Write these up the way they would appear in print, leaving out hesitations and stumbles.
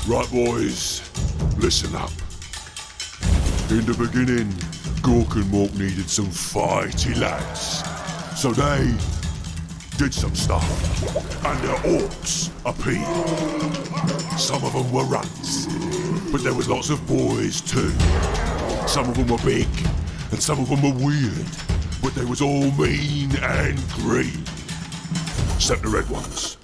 Right, boys, listen up. In the beginning, Gork and Mork needed some fighty lads. So they did some stuff, and their orcs appeared. Some of them were runts, but there was lots of boys too. Some of them were big, and some of them were weird, but they was all mean and green. Except the red ones.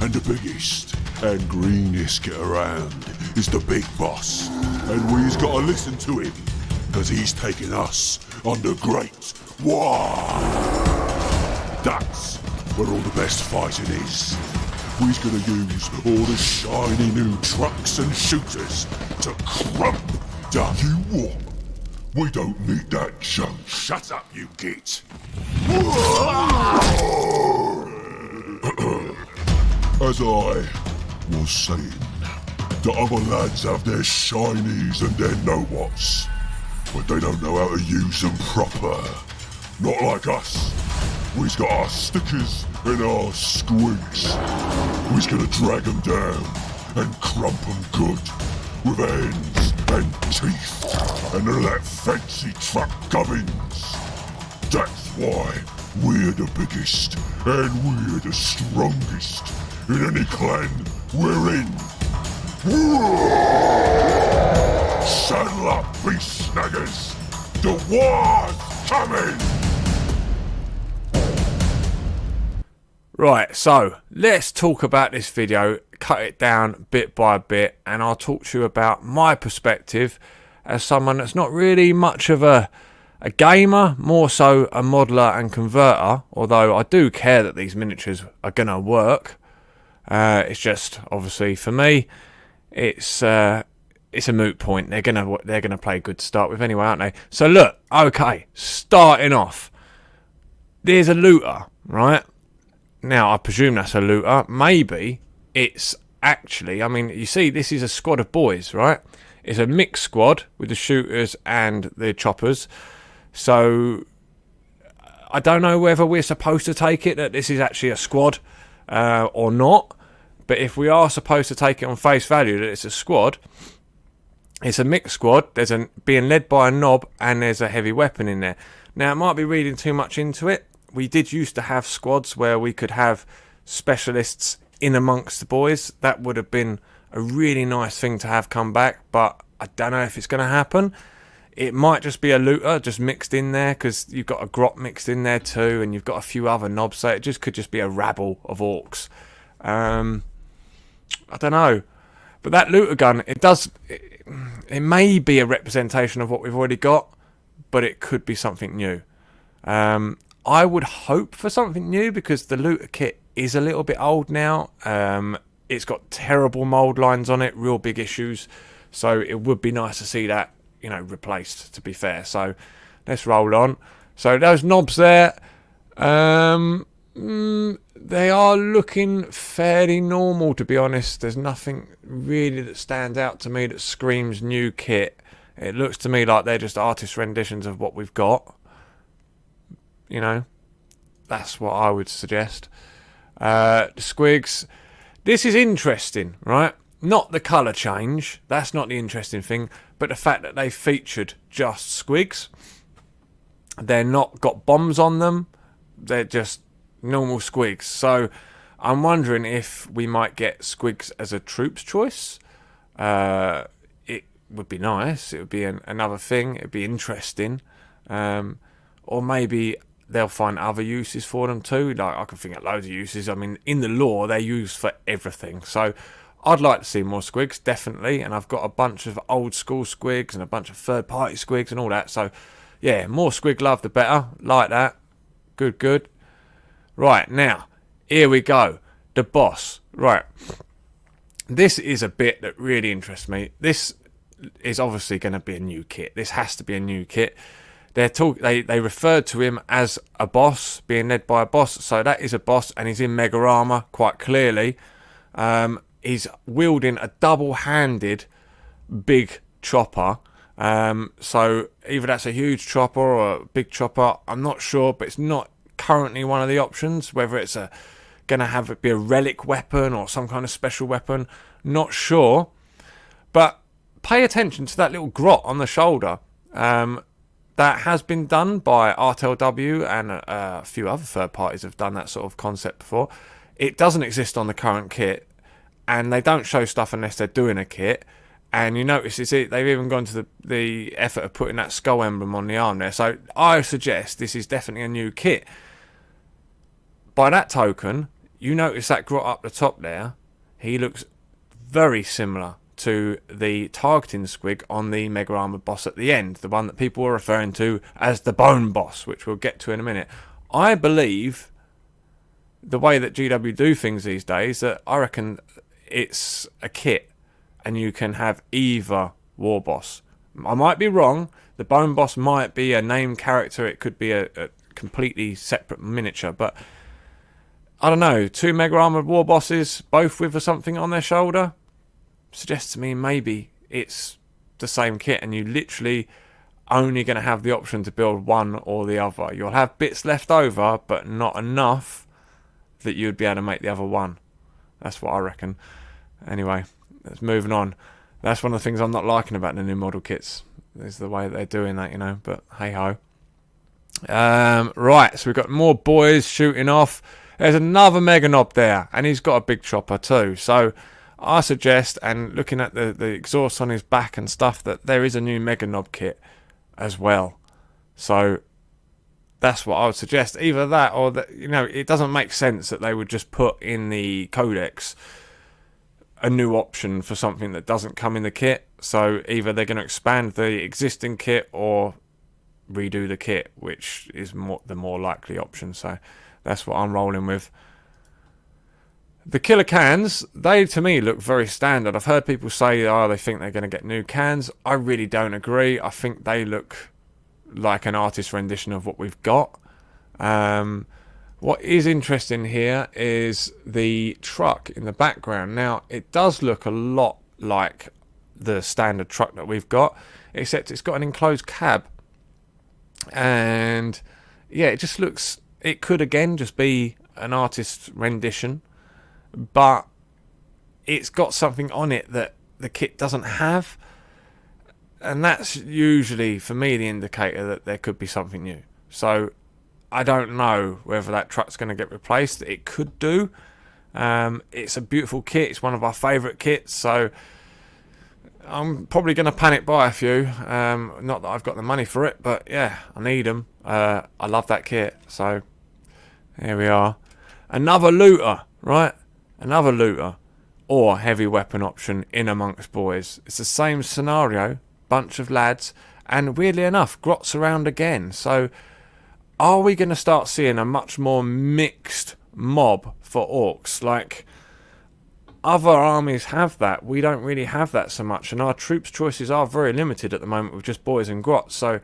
And the biggest and greenest get around is the big boss. And we's gotta listen to him, cause he's taking us on the great Waaagh. That's where all the best fighting is. We's gonna use all the shiny new trucks and shooters to crump down. You what? We don't need that junk. Shut up, you git. As I was saying, the other lads have their shinies and their know-whats, but they don't know how to use them proper. Not like us. We's got our stickers and our squiggs. We's gonna drag them down and crump them good with hands and teeth and all that fancy truck gubbins. That's why we're the biggest and we're the strongest in any clan we're in. Saddle up, Beast Snaggers! The Waagh's coming! Right, so let's talk about this video, cut it down bit by bit, and I'll talk to you about my perspective as someone that's not really much of a gamer, more so a modeler and converter, although I do care that these miniatures are going to work. It's just, obviously, for me, it's a moot point. They're gonna play good to start with anyway, aren't they? So look, okay, starting off, there's a looter, right? Now, I presume that's a looter. Maybe it's actually, I mean, you see, this is a squad of boys, right? It's a mixed squad with the shooters and the choppers. So, I don't know whether we're supposed to take it that this is actually a squad or not. But if we are supposed to take it on face value that it's a squad, it's a mixed squad. There's being led by a knob and there's a heavy weapon in there. Now, it might be reading too much into it. We did used to have squads where we could have specialists in amongst the boys. That would have been a really nice thing to have come back, but I don't know if it's going to happen. It might just be a looter just mixed in there, because you've got a grot mixed in there too, and you've got a few other knobs, so it just could just be a rabble of orcs. I don't know, but that looter gun, it may be a representation of what we've already got, but it could be something new. I would hope for something new, because the looter kit is a little bit old now. It's got terrible mold lines on it, real big issues, so it would be nice to see that, you know, replaced, to be fair. So let's roll on. So those knobs there, they are looking fairly normal, to be honest. There's nothing really that stands out to me that screams new kit. It looks to me like they're just artist renditions of what we've got. You know, that's what I would suggest. The Squiggs, this is interesting, right? Not the colour change, that's not the interesting thing, but the fact that they featured just Squiggs. They're not got bombs on them, they're just normal Squiggs. So I'm wondering if we might get Squiggs as a troops choice. It would be nice, it would be another thing, it would be interesting. Or maybe they'll find other uses for them too. Like, I can think of loads of uses. I mean, in the lore, they're used for everything. So I'd like to see more Squiggs, definitely. And I've got a bunch of old school Squiggs and a bunch of third party Squiggs and all that. So yeah, more Squig love the better. Like that. Good, good. Right, now, here we go. The boss. Right. This is a bit that really interests me. This is obviously going to be a new kit. This has to be a new kit. They referred to him as a boss, being led by a boss. So that is a boss, and he's in mega armor quite clearly. He's wielding a double-handed big chopper. So either that's a huge chopper or a big chopper. I'm not sure, but it's not currently one of the options. Whether it's a going to have it be a relic weapon or some kind of special weapon. Not sure. But pay attention to that little grot on the shoulder. That has been done by RTLW, and a few other third parties have done that sort of concept before. It doesn't exist on the current kit, and they don't show stuff unless they're doing a kit. And you notice they've even gone to the effort of putting that skull emblem on the arm there. So I suggest this is definitely a new kit. By that token, you notice that grot up the top there. He looks very similar to the targeting squig on the Mega Armored boss at the end, the one that people were referring to as the Bone Boss, which we'll get to in a minute. I believe the way that GW do things these days, that I reckon it's a kit and you can have either war boss. I might be wrong. The Bone Boss might be a named character. It could be a completely separate miniature, but I don't know. 2 Mega Armored war bosses, both with something on their shoulder, suggests to me maybe it's the same kit and you literally only going to have the option to build one or the other. You'll have bits left over, but not enough that you'd be able to make the other one. That's what I reckon. Anyway, let's moving on. That's one of the things I'm not liking about the new model kits, is the way they're doing that, you know, but hey ho. Right, so we've got more boys shooting off. There's another Mega Knob there, and he's got a big chopper too, so I suggest, and looking at the exhaust on his back and stuff, that there is a new Mega Knob kit as well. So that's what I would suggest. Either that or that, you know, it doesn't make sense that they would just put in the codex a new option for something that doesn't come in the kit. So either they're going to expand the existing kit or redo the kit, which is the more likely option. So that's what I'm rolling with. The killer cans, they to me look very standard. I've heard people say, they think they're going to get new cans. I really don't agree. I think they look like an artist rendition of what we've got. What is interesting here is the truck in the background. Now, it does look a lot like the standard truck that we've got, except it's got an enclosed cab. And yeah, it just looks, it could again just be an artist rendition, but it's got something on it that the kit doesn't have, and that's usually for me the indicator that there could be something new. So I don't know whether that truck's going to get replaced. It could do. It's a beautiful kit. It's one of our favourite kits, so I'm probably going to panic buy a few. Not that I've got the money for it, but yeah, I need them. I love that kit, so here we are. Another looter, right? Another looter or heavy weapon option in amongst boys. It's the same scenario, bunch of lads, and weirdly enough, grots around again. So are we going to start seeing a much more mixed mob for orcs? Like other armies have that. We don't really have that so much, and our troops choices are very limited at the moment with just boys and grots. So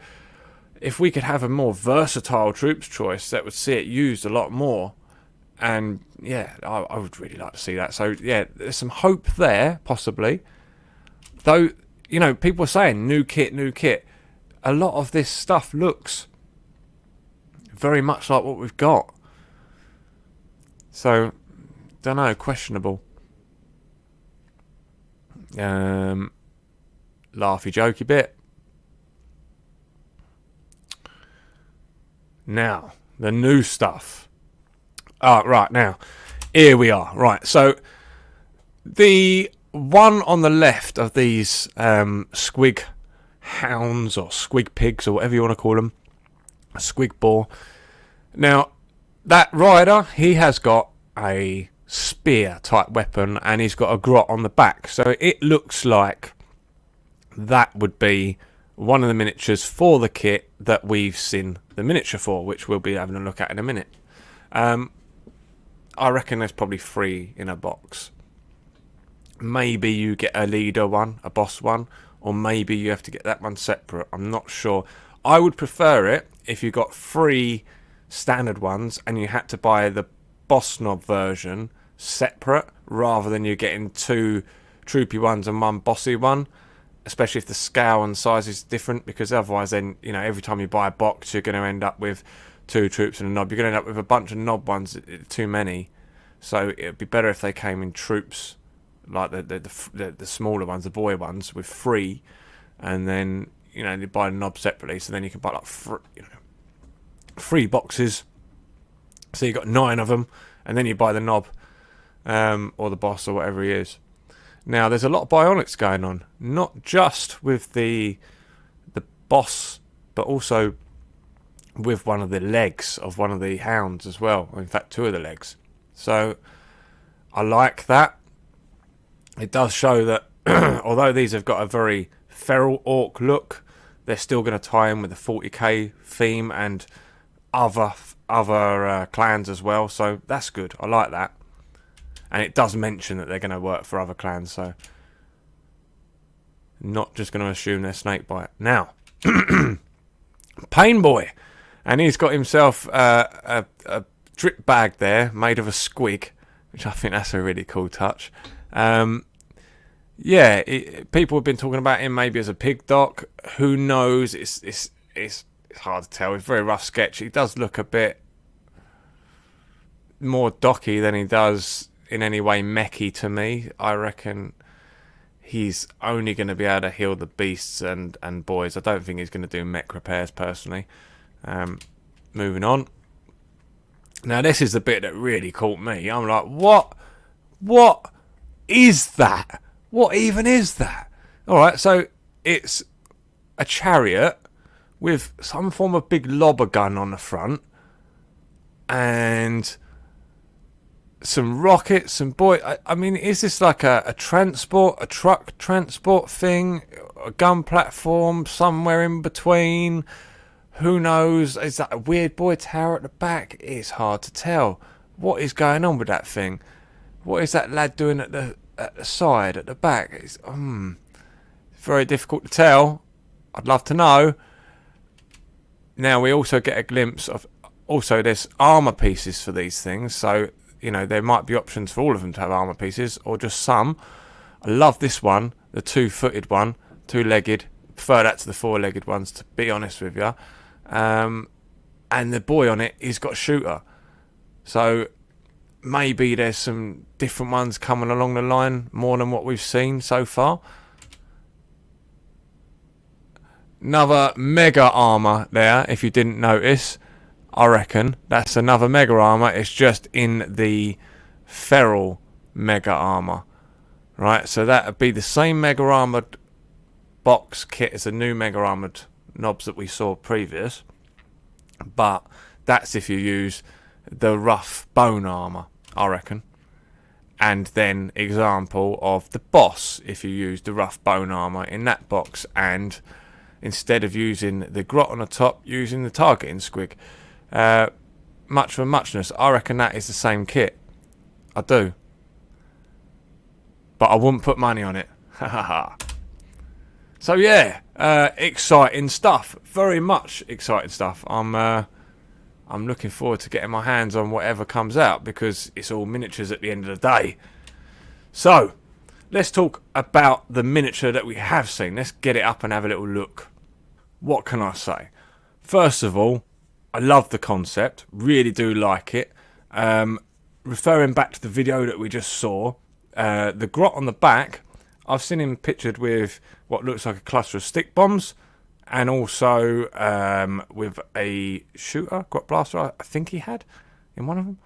if we could have a more versatile troops choice, that would see it used a lot more. And yeah, I would really like to see that. So yeah, there's some hope there, possibly. Though, you know, people are saying new kit, new kit. A lot of this stuff looks very much like what we've got. So, don't know, questionable. Laughy jokey bit. Now, the new stuff. Right, now, here we are. Right, so the one on the left of these squig hounds or squig pigs or whatever you want to call them, a squig boar. Now, that rider, he has got a spear type weapon and he's got a grot on the back. So it looks like that would be one of the miniatures for the kit that we've seen the miniature for, which we'll be having a look at in a minute. I reckon there's probably 3 in a box. Maybe you get a leader one, a boss one, or maybe you have to get that one separate. I'm not sure. I would prefer it if you got 3 standard ones and you had to buy the boss knob version separate, rather than you getting 2 troopy ones and 1 bossy one, especially if the scale and size is different, because otherwise then, you know, every time you buy a box you're going to end up with 2 troops and a knob. You're going to end up with a bunch of knob ones, too many. So it'd be better if they came in troops, like the smaller ones, the boy ones, with 3, and then you buy the knob separately. So then you can buy like 3 boxes. So you got 9 of them, and then you buy the knob, or the boss, or whatever he is. Now there's a lot of bionics going on, not just with the boss, but also with one of the legs of one of the hounds as well. In fact, 2 of the legs. So I like that. It does show that although these have got a very feral orc look, they're still going to tie in with the 40k theme and other clans as well. So that's good. I like that. And it does mention that they're going to work for other clans. So not just going to assume they're snakebite. Now, Painboy. And he's got himself a drip bag there made of a squig, which I think that's a really cool touch. Yeah, people have been talking about him maybe as a pig doc. Who knows? It's hard to tell. It's a very rough sketch. He does look a bit more docky than he does in any way mechy to me. I reckon he's only going to be able to heal the beasts and boys. I don't think he's going to do mech repairs personally. Moving on. Now this is the bit that really caught me. I'm like, what is that? What even is that? Alright, so it's a chariot with some form of big lobber gun on the front, and some rockets, some I mean, is this like a truck transport thing? A gun platform, somewhere in between? Who knows? Is that a weird boy tower at the back? It's hard to tell. What is going on with that thing? What is that lad doing at the side, at the back? It's very difficult to tell. I'd love to know. Now we also get a glimpse of, also there's armor pieces for these things, so there might be options for all of them to have armor pieces, or just some. I love this one, the 2-footed one, 2-legged. Prefer that to the 4-legged ones, to be honest with you. And the boy on it, he's got a shooter. So maybe there's some different ones coming along the line, more than what we've seen so far. Another mega armor there, if you didn't notice. I reckon that's another mega armor. It's just in the feral mega armor. Right, so that would be the same mega armored box kit as the new mega armored knobs that we saw previous, but that's if you use the rough bone armor, I reckon. And then example of the boss if you use the rough bone armor in that box, and instead of using the grot on the top, using the targeting squig. Much for muchness, I reckon that is the same kit. I do, but I wouldn't put money on it. Ha ha ha. So yeah, exciting stuff. Very much exciting stuff. I'm looking forward to getting my hands on whatever comes out, because it's all miniatures at the end of the day. So let's talk about the miniature that we have seen. Let's get it up and have a little look. What can I say? First of all, I love the concept. Really do like it. Referring back to the video that we just saw, the grot on the back, I've seen him pictured with what looks like a cluster of stick bombs, and also with a shooter, grot blaster, I think he had in one of them.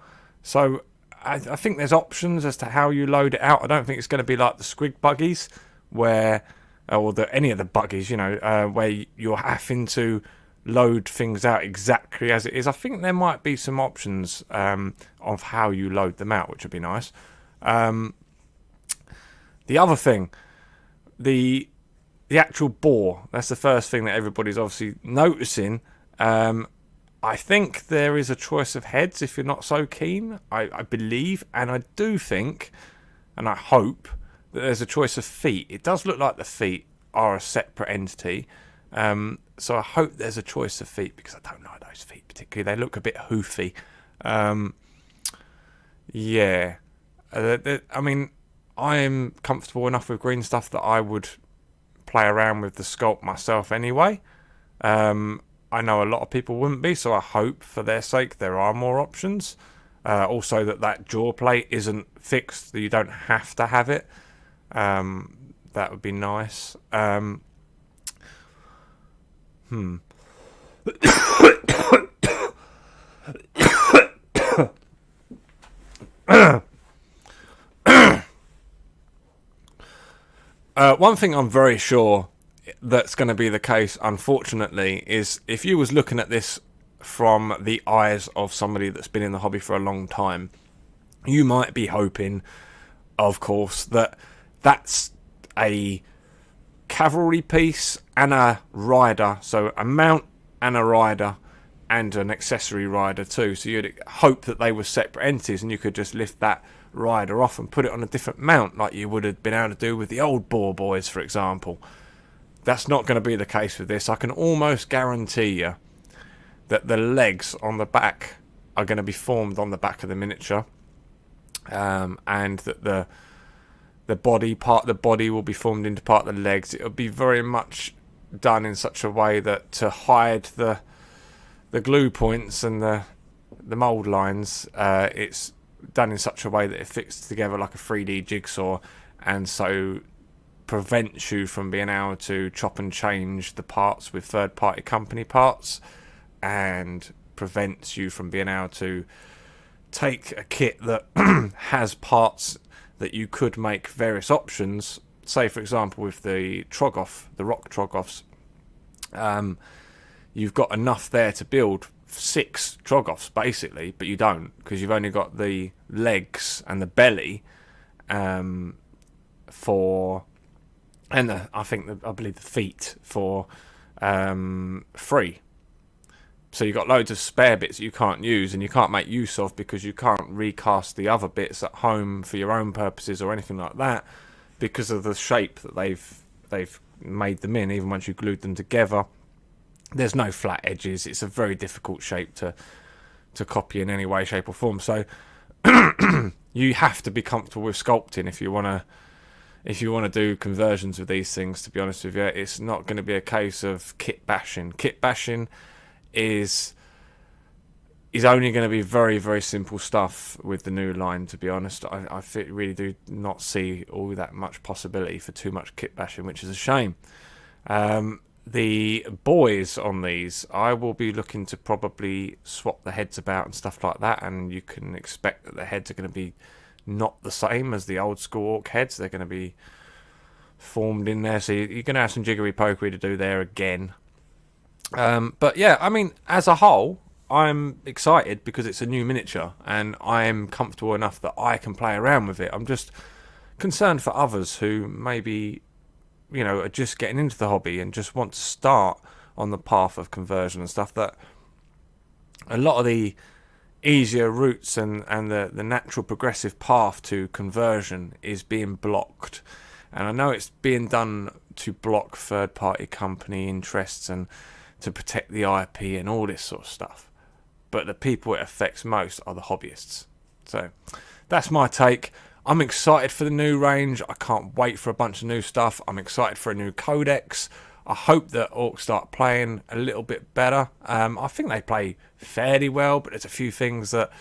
So I think there's options as to how you load it out. I don't think it's going to be like the squig buggies, where, or any of the buggies, where you're having to load things out exactly as it is. I think there might be some options of how you load them out, which would be nice. The other thing, the actual bore, that's the first thing that everybody's obviously noticing. I think there is a choice of heads if you're not so keen, I believe, and I do think, and I hope, that there's a choice of feet. It does look like the feet are a separate entity, so I hope there's a choice of feet, because I don't know those feet particularly. They look a bit hoofy. Yeah. I mean, I'm comfortable enough with green stuff that I would play around with the sculpt myself anyway. I know a lot of people wouldn't be, so I hope for their sake there are more options. Also, that jaw plate isn't fixed, that you don't have to have it. That would be nice. One thing I'm very sure that's going to be the case, unfortunately, is if you was looking at this from the eyes of somebody that's been in the hobby for a long time, you might be hoping, of course, that that's a cavalry piece and a rider, so a mount and a rider and an accessory rider too. So you'd hope that they were separate entities and you could just lift that rider off and put it on a different mount like you would have been able to do with the old Boar Boys, for example. That's not going to be the case with this. I can almost guarantee you that the legs on the back are going to be formed on the back of the miniature, and that the body will be formed into part of the legs. It'll be very much done in such a way that to hide the glue points and the mould lines, it's done in such a way that it fits together like a 3D jigsaw, and so prevents you from being able to chop and change the parts with third-party company parts, and prevents you from being able to take a kit that has parts that you could make various options. Say, for example, with the Troggoth, the rock Troggoths, you've got enough there to build 6 Troggoths, basically, but you don't, because you've only got the legs and the belly for... And I believe the feet for free. So you've got loads of spare bits that you can't use and you can't make use of because you can't recast the other bits at home for your own purposes or anything like that, because of the shape that they've made them in. Even once you glued them together, there's no flat edges. It's a very difficult shape to copy in any way, shape or form. So you have to be comfortable with sculpting if you want to do conversions with these things. To be honest with you, it's not going to be a case of kit bashing. Kit bashing is only going to be very, very simple stuff with the new line, to be honest. I really do not see all that much possibility for too much kit bashing, which is a shame. The boys on these, I will be looking to probably swap the heads about and stuff like that, and you can expect that the heads are going to be not the same as the old school orc heads. They're going to be formed in there, so you're going to have some jiggery pokery to do there again. But yeah, I mean, as a whole, I'm excited because it's a new miniature and I'm comfortable enough that I can play around with it. I'm just concerned for others who maybe, are just getting into the hobby and just want to start on the path of conversion and stuff, that a lot of the easier routes and the natural progressive path to conversion is being blocked. And I know it's being done to block third-party company interests and to protect the IP and all this sort of stuff. But the people it affects most are the hobbyists. So that's my take. I'm excited for the new range. I can't wait for a bunch of new stuff. I'm excited for a new codex. I hope that orcs start playing a little bit better. I think they play fairly well, but there's a few things that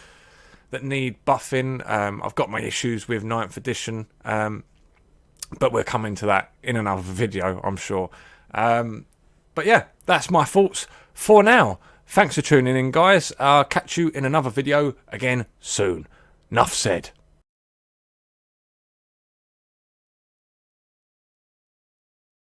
need buffing. I've got my issues with 9th edition, but we're coming to that in another video, I'm sure. But yeah, that's my thoughts for now. Thanks for tuning in, guys. I'll catch you in another video again soon. Enough said.